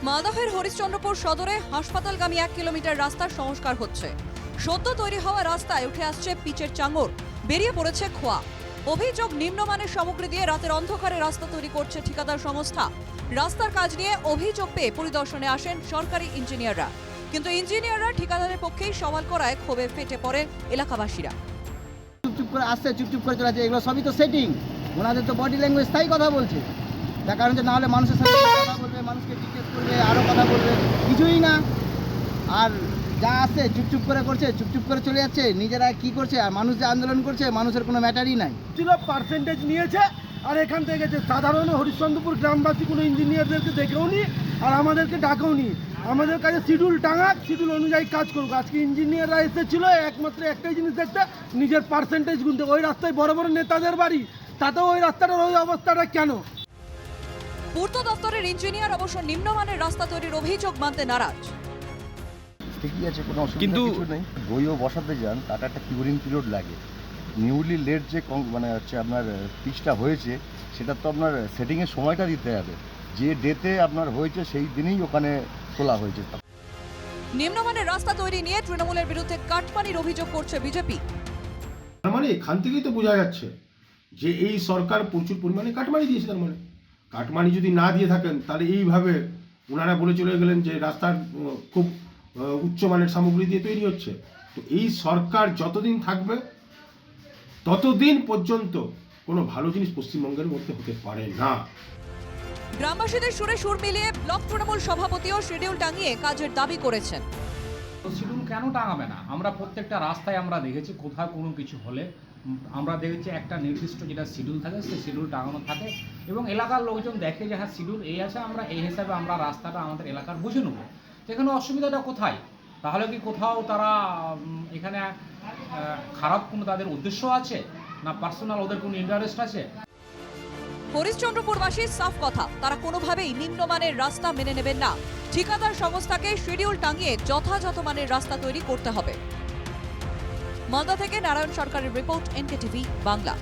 মালদহের হরিশ্চন্দ্রপুর সদরে হাসপাতালগামী 1 কিলোমিটার রাস্তার সংস্কার হচ্ছে। সদ্য তৈরি হওয়া রাস্তায় উঠে আসছে পিচের চাঙর, বেরিয়ে পড়েছে খোয়া। অভিযোগ, নিম্নমানের সামগ্রী দিয়ে রাতের অন্ধকারে রাস্তা তৈরি করছে ঠিকাদার সংস্থা। রাস্তার কাজ নিয়ে অভিযোগ পেয়ে পরিদর্শনে আসেন সরকারি ইঞ্জিনিয়াররা, কিন্তু ইঞ্জিনিয়াররা ঠিকাদারের পক্ষেই সওয়াল করায় ক্ষোভে ফেটে পড়ে এলাকাবাসীরা। চুপচুপ করে আসছে, চুপচুপ করে চলে যাচ্ছে। এগুলো সবই তো সেটিং, ওনাদের তো বডি ল্যাঙ্গুয়েজ তাই কথা বলছে। তার কারণ যে না হলে মানুষের সাথে কথা বলবে, মানুষকে জিজ্ঞেস করবে, আরও কথা বলবে, কিছুই না। আর যা আসছে চুপচুপ করে করছে, চুপচুপ করে চলে যাচ্ছে। নিজেরা কি করছে, আর মানুষ যে আন্দোলন করছে, মানুষের কোনো ম্যাটারই নাই। ছিল পার্সেন্টেজ নিয়েছে আর এখান থেকে গেছে। সাধারণ হরিশ্চন্দ্রপুর গ্রামবাসী কোনো ইঞ্জিনিয়ারদেরকে দেখেও নি আর আমাদেরকে ডাকেও নি। আমাদের কাছে শিডিউল টাঙাক, শিডিউল অনুযায়ী কাজ করুক। আজকে ইঞ্জিনিয়াররা এসেছিল একমাত্র একটাই জিনিস দেখতে, নিজের পার্সেন্টেজ গুনতে। ওই রাস্তায় বড় বড় নেতাদের বাড়ি, তাতেও ওই রাস্তাটার ওই অবস্থাটা কেন? পূর্ত দপ্তরের ইঞ্জিনিয়ার অবশ্য নিম্নমানের রাস্তা তৈরির অভিযোগ মানতে নারাজ। ঠিকই আছে, কোনো অসুবিধা কিছু নেই। বইও বসাতে যান, তার একটা কিউরিং পিরিয়ড লাগে। নিউলি লেট যে মানে হচ্ছে আপনার পিচটা হয়েছে, সেটা তো আপনার সেটিংয়ের সময়টা দিতে হবে। যে ডেতে আপনার হয়েছে সেই দিনেই ওখানে তোলা হয়েছে। নিম্নমানের রাস্তা তৈরি নিয়ে তৃণমূলের বিরুদ্ধে কাটমানির অভিযোগ করছে বিজেপি। তার মানে এখান থেকেই তো বোঝা যাচ্ছে যে এই সরকার প্রচুর পরিমাণে কাটমানি দিয়েছে। তার মানে কাটমানি যদি না দিয়ে থাকেন তাহলে এইভাবে ওনারা বলে চলে গেলেন যে রাস্তার খুব উচ্চমানের সামগ্রী দিয়ে তৈরি হচ্ছে। তো এই সরকার যতদিন থাকবে ততদিন পর্যন্ত কোনো ভালো জিনিস পশ্চিমবঙ্গের মধ্যে হতে পারে না। গ্রামবাসীদের সুরে সুর মিলিয়ে ব্লক তৃণমূল সভাপতিও শিডিউল টাঙিয়ে কাজের দাবি করেছেন। শিডিউল কেন টাঙাবে না? আমরা প্রত্যেকটা রাস্তায় আমরা দেখেছি, কোথাও কোনো কিছু হলে আমরা দেখেছি একটা নির্দিষ্ট যেটা শিডিউল থাকে, সেই শিডিউল টাঙানো থাকে এবং এলাকার লোকজন দেখে যে হ্যাঁ শিডিউল এই আছে, আমরা এই হিসাবে আমরা রাস্তাটা আমাদের এলাকার বুঝে নেব। এখানে অসুবিধাটা কোথায়? তাহলে কি কোথাও তারা এখানে খারাপ কোনো তাদের উদ্দেশ্য আছে, না পার্সোনাল ওদের কোনো ইন্টারেস্ট আছে? হরিশ্চন্দ্রপুরবাসীর সাফ কথা, তারা কোনোভাবেই নিম্নমানের রাস্তা মেনে নেবেন না। ঠিকাদার সংস্থাকে শিডিউল টাঙিয়ে যথাযথ মানের রাস্তা তৈরি করতে হবে। মালদা থেকে নারায়ণ সরকারের রিপোর্ট, NKTV বাংলা।